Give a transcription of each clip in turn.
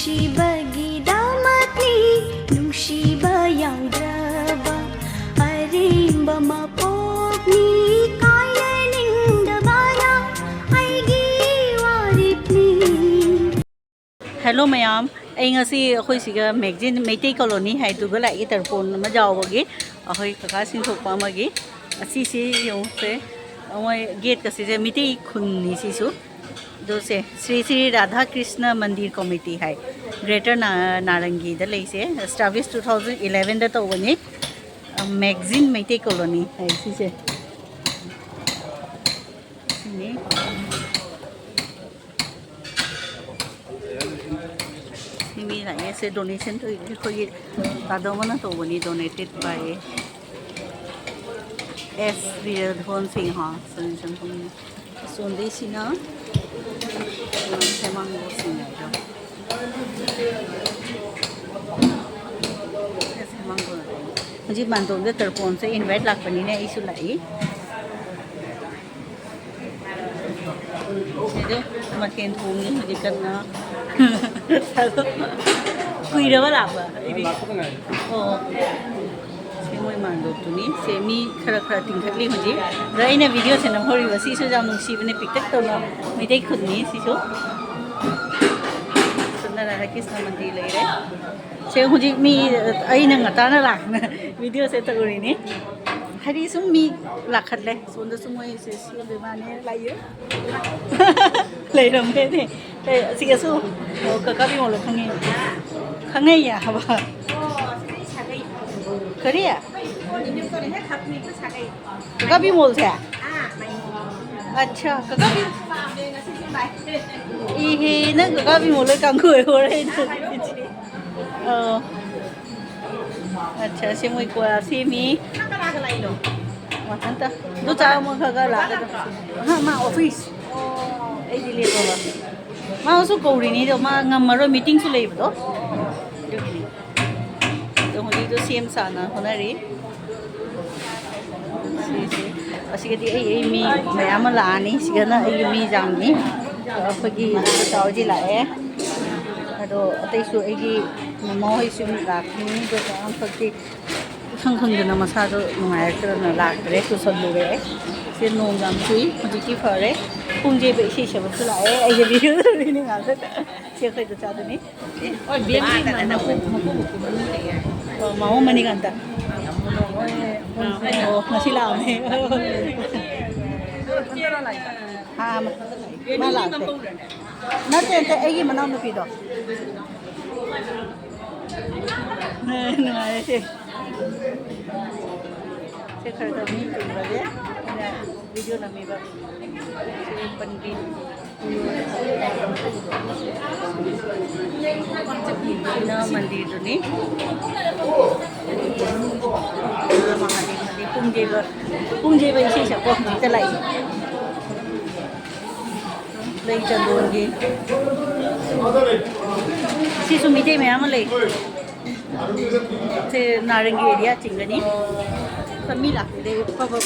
ꯅꯨꯡꯁꯤꯕꯒꯤꯗꯃꯛꯅꯤ ꯅꯨꯡꯁꯤꯕ ꯌꯥꯎꯗ꯭ꯔꯕ ꯑꯔꯦꯝꯕ ꯃꯄꯣꯛꯅꯤ ꯀꯥꯏꯅꯅꯤꯡꯗꯕꯅ ꯑꯩꯒꯤ ꯋꯥꯔꯤꯞꯅꯤ हेलो मैम अखोसीगा मैगजीन मैतई कॉलोनी है लाइक तरपोन जाओगे अखोई कका सिंथोपी से गेट कसे मैतई खुनी से श्री श्री राधा कृष्ण मंदिर कमिटी है ग्रेटर नारंगी लेसे एस्टाब्लिश 2011 तौबनी मैगजीन मैतई कॉलोनी है सिसे से डोनेशन तो तादमना तौबनी donated by S Veerdhawan Singh donation सोंदे सिना सेमांगो सिंह सेमांगो मुझे मानदोंगे तरपोन से इनवाइट लापनी ने इशू लाई मकेन थोंगी मुझे करना कुईरबा लापा मोई मानदोनी से मी खरा खरा तिंखली हुई अगर वीडियो से नमहरी नुसीबने पिक्टक तौना मैतई खुदनी राधा कृष्ण मंदिर लेरे से हुई मी ताना लाना वीडियो से तौरी हरी सूम मी लाखले सोंद मोई से बेमाने लाइए लेरमे सिगसु कका भी मोलो खंगे खंगे या हवा करिया कका भी मोल से अच्छा कका भी ये ना कका भी मोलो कांगो हो रहे अच्छा से मोई को से मी मत दो चार मोर खगा ला हाँ माँ ऑफिस ए दिले बाबा माँ उसको कौड़ी नहीं तो माँ ngमरो मीटिंग सु ले बतो तो होली तो सेम साना होना रे असिगदी ए मी मयाम लानी सिगना ए मी जांगनी अखगी तावजी लाए अदो अतैसु एगी ममो होइसु लाखनी तो अंखकी खंखंगना मसादो नुंगायरतरना लाक्रे तो सल्लुरे से नोंगाम सुई हुजिकी फरे पुंजे बे इसे सबसु लाए आइजे वीडियो रिनी गाले से खैदो चादनी और बेबी ना माओ मनी कांता ओ मसी लामे हां मा लाते नते ते एगी मनाव नुपीदो नुंगाय से खरदा मी तुंबले वीडियो नमीबा पंडित मंदिर दुनी महादेव पुंजेब इसे सबको हजित लाई लई चंदोगे सिसु मिठे मैम लई से नारंगी एरिया चिंगनी कमी लाते पब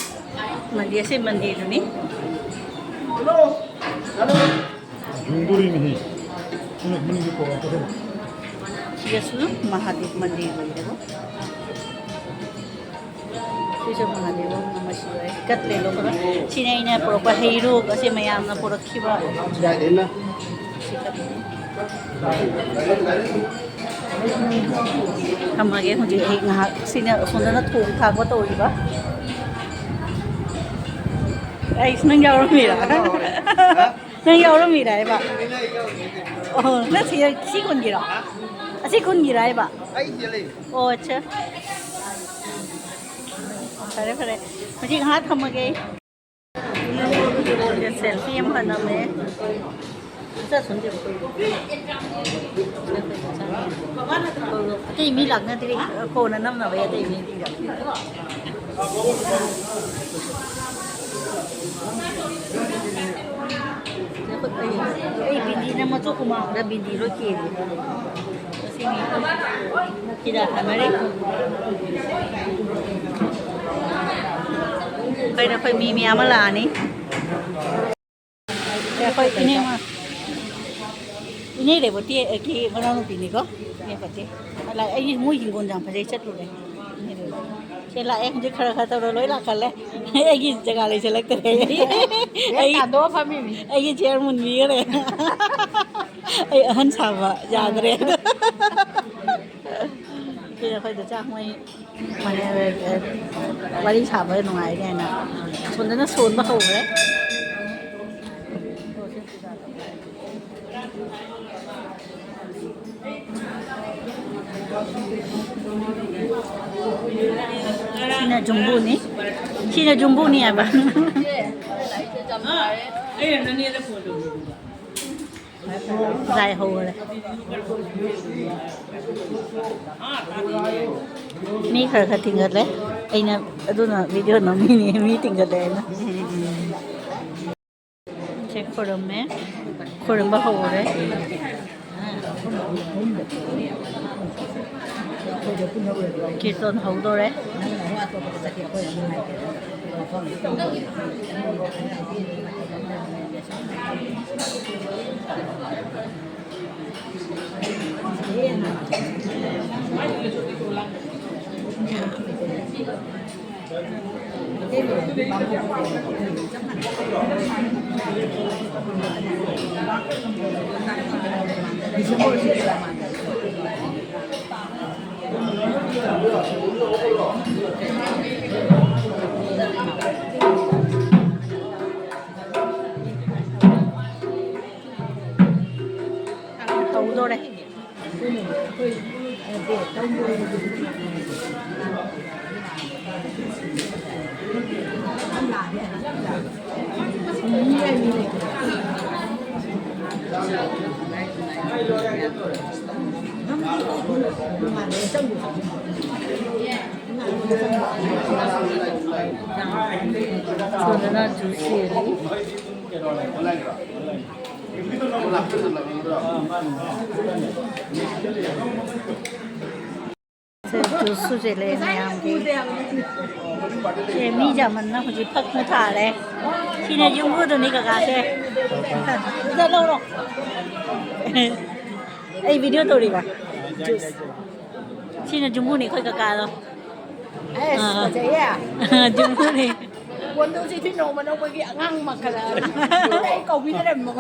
मंदिर से मंदिर दुनी महादेव मंदिर महादेव नम शिवाय कतले लो सिना पुरप हेरोग असे मैम पुरखीब थमगे हूँ सोना थोक थाप तौरीब नंग यामीरा नंग यामीरा सी खुनगिरा असी खुनगिरा ओ अच्छा फरे फरे मुझे हाँ थमगे सेल्फी नमे अतई मी लाना फोन नमनबे अतई मी बिंदी मचो कुमार बिंदी लो के मी मैम लानी ini deh berarti ki mana nu pilih kok ini berarti lah ini mu hinggon jam pada cat dulu deh ini deh cela मुझे खड़ा खाता रो लोई ला कर ले एक ही जगह ले चलते रहे ये दो फैमिली एक ही चेयर मुन भी करे ai hân sava याद रहेที่เราเคยจะจ้างไว้มาวันที่ฉาบไว้ตรงไหนเนี่ยนะส่วนนั้นโซนมาเขาเลยChina jumbo ni China jumbo ni apa dài hồ này mi khởi khởi tinggal đấy anh là tôi nói video nó mi tinggal đấy nó check khorum bao hồ đấy kia tôn hậu đâu đấy hậu đâu đấy Sudah juicy juice je le mayam ki ye mi jaman na muझे phak में था रहे China jumbo तो नहीं कगा से इधर लो लो ए video तोड़ी का China jumbo नहीं कोई कगा लो jumbo नहीं quân tôi chỉ thích nổ mà nó có cái ngang mà cả là cái cầu bí nó đẹp mà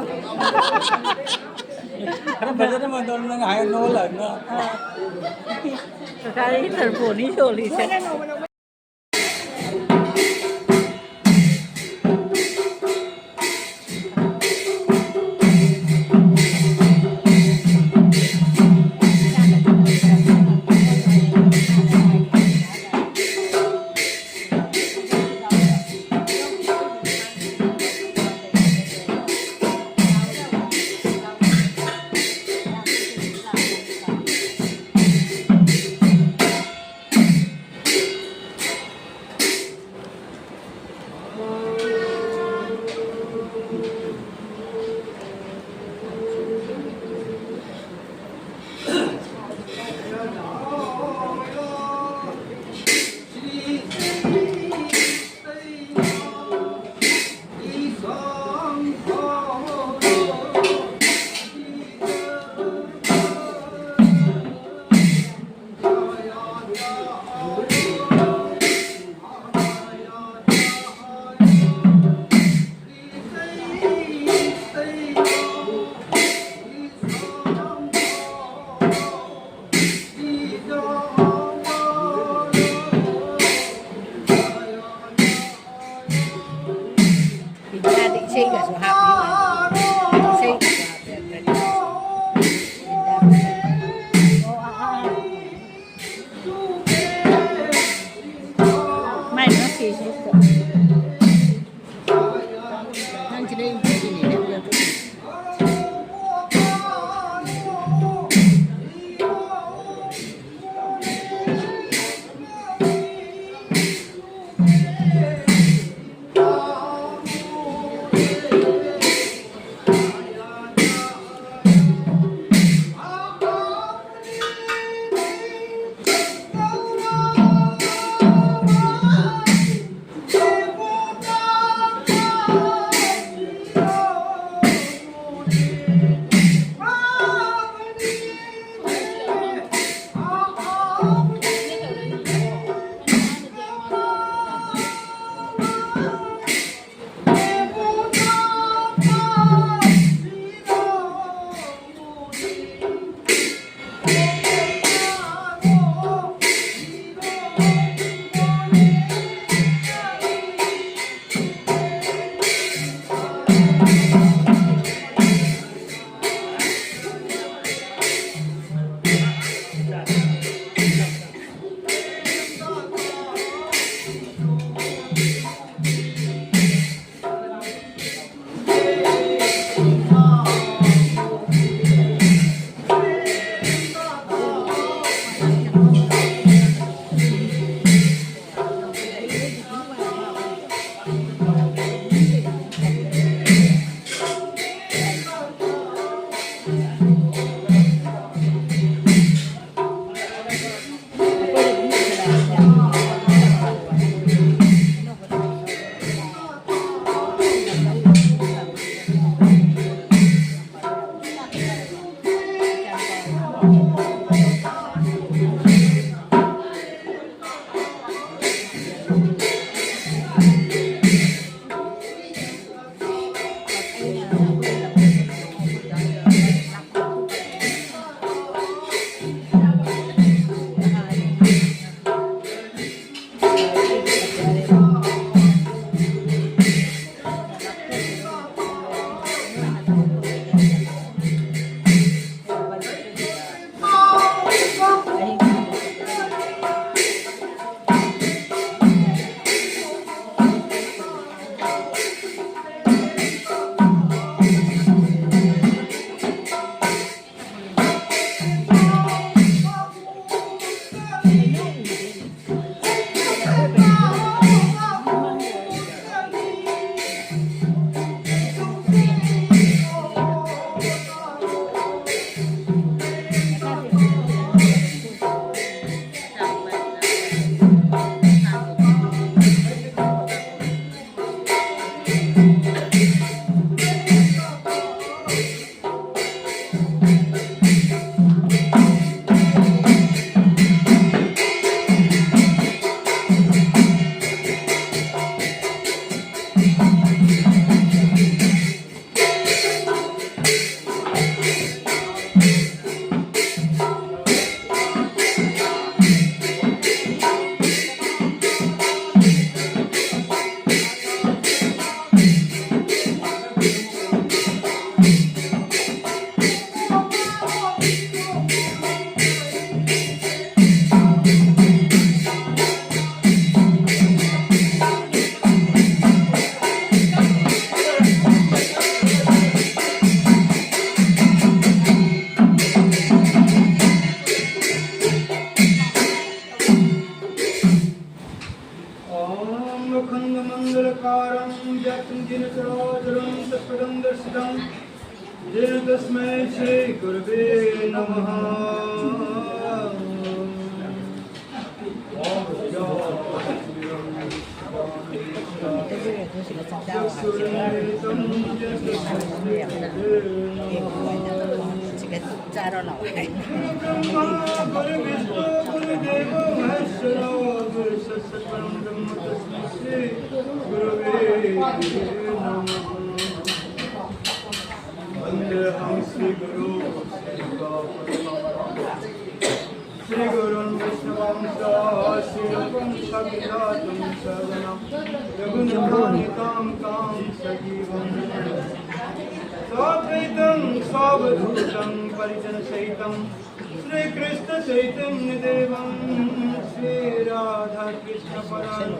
bây giờ mà tôi đang ngại nô lần nữa cái thần phụ ní chỗ lý sẽ तस्मै श्री गुरुवे नमः Cara nào vậy? Shri Guru Vishnuvansa Shrivam Sakhidatam Savanam Yagunatanitam Tam Sajivam Sadvaitam Savadhutam Parijana Saitam Shri Krishna Chaitanya Devam Shri Radha Krishna Param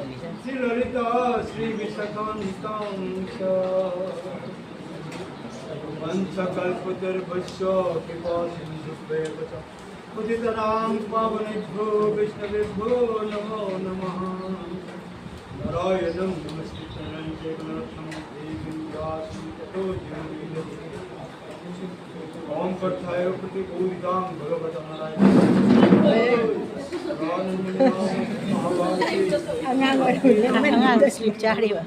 Shri Lalita Shri Visakhantam Panchakalpatarvasya Kripasindushvayavacha Putitanam Pavanebhyo Vishnavebhyo Namo Namaha Narayanam Namaskritam Jagannathanam Devim Vyasam Tato Jayamidhi Om Karthaya Prati Puritam Bhagavata Narayana Angang ở đây là mình Ang sleep chari ba?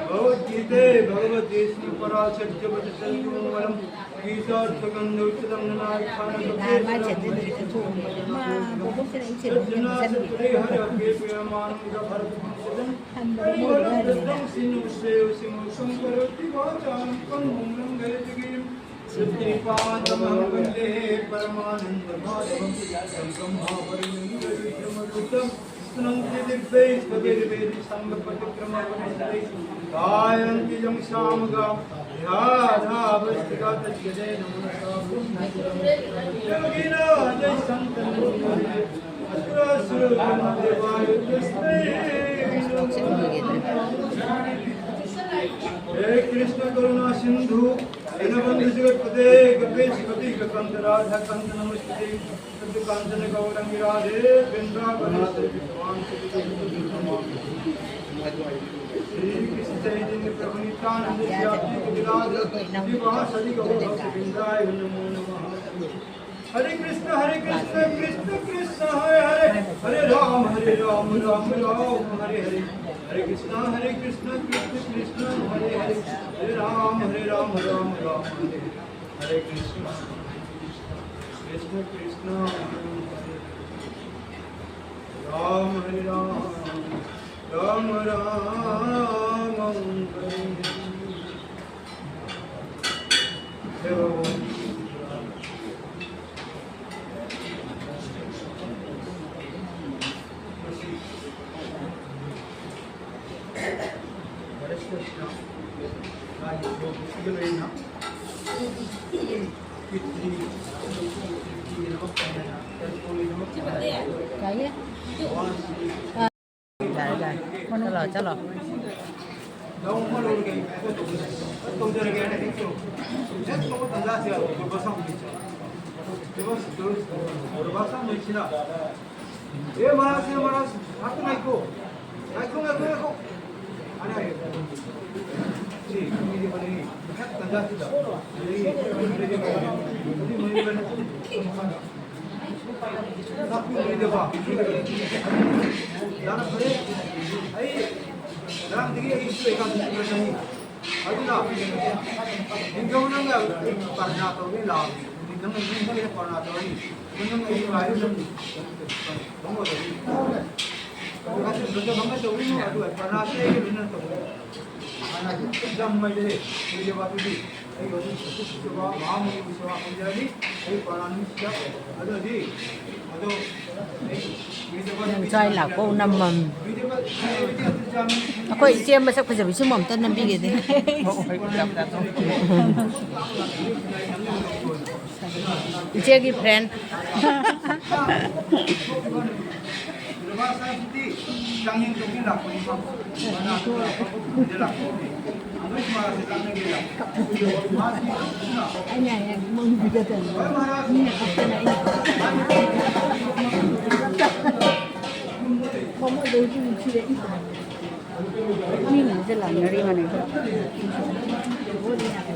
Bhagavad-gita Bhagavate Sri Parashakti Vajasayumalam Gita-Sakandauchitam Kayanti jam samaga yadha vastika tajjade namaha yogina jai santan asura asura devaya tasmai He Krishna Karuna Sindhu Dinabandhu Jagatpate Gapesh Gati Gakanta Radha Kanta Namaste Sadhu Kantana Gaurangi Radhe Vrindavan Sri Bhagavan Sri Krishna Shri Krishna Chaitanya Prabhu Nityananda Vyapti Gadadhara Sivasadi Gauranga Vrindaya Namo Namaha Hare Krishna Krishna Krishna Hare Hare Hare Ram Ram Ram Hare Hare Hare Krishna Krishna Krishna Hare Hare Hare Ram Ram Ram Hare Hare Krishna Krishna Krishna Ram Hare Ram Ram Ram Hare Hare Cái á. Rồi. Chalo, chalo. Trai là cô nằm mầm. Cô ý xem mà sao phải chứ mầm tân nằm đi thế. Chơi cái friend. anh này mừng bây giờ như là cái này không có đối với chị đấy Ini je lah, dari mana? Vrindavan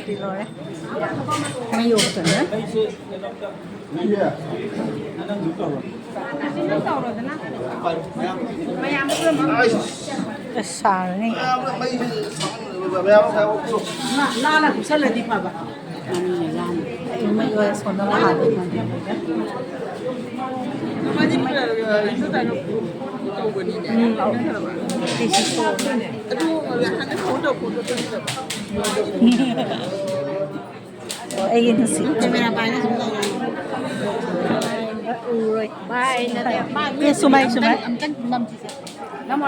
Di rồi. May yêu ka na? Kasal ni. Nana sa la di pa ba? Ay, may oras ko na lahat. Ay, yun si. Uroy. Bye na dia. Yes, sumay. Namo.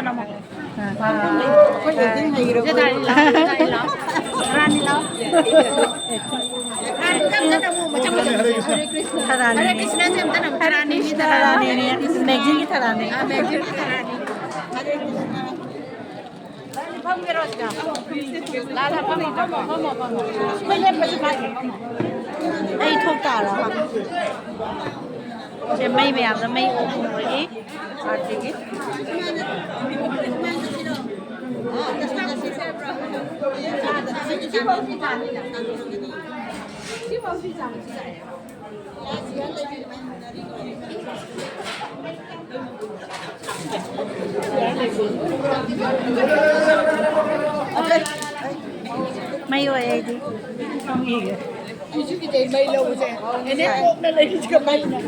Ko yun ay iro. Rani lao. Tarani. Hare Krishna se mta nam tarani ni Tarani ni. Megin ki tarani. Megin ki tarani. Pam geros ka. Lala pam. Pele pele pa. Ay, thok ta ra. Je mai me am mai o ko ri. Aati ki. May oi ai di. Không gì kìa. Chứ cái gì mây lâu rồi. Nên ốp nó lên cái mây này.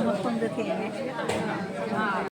Một con được thế này.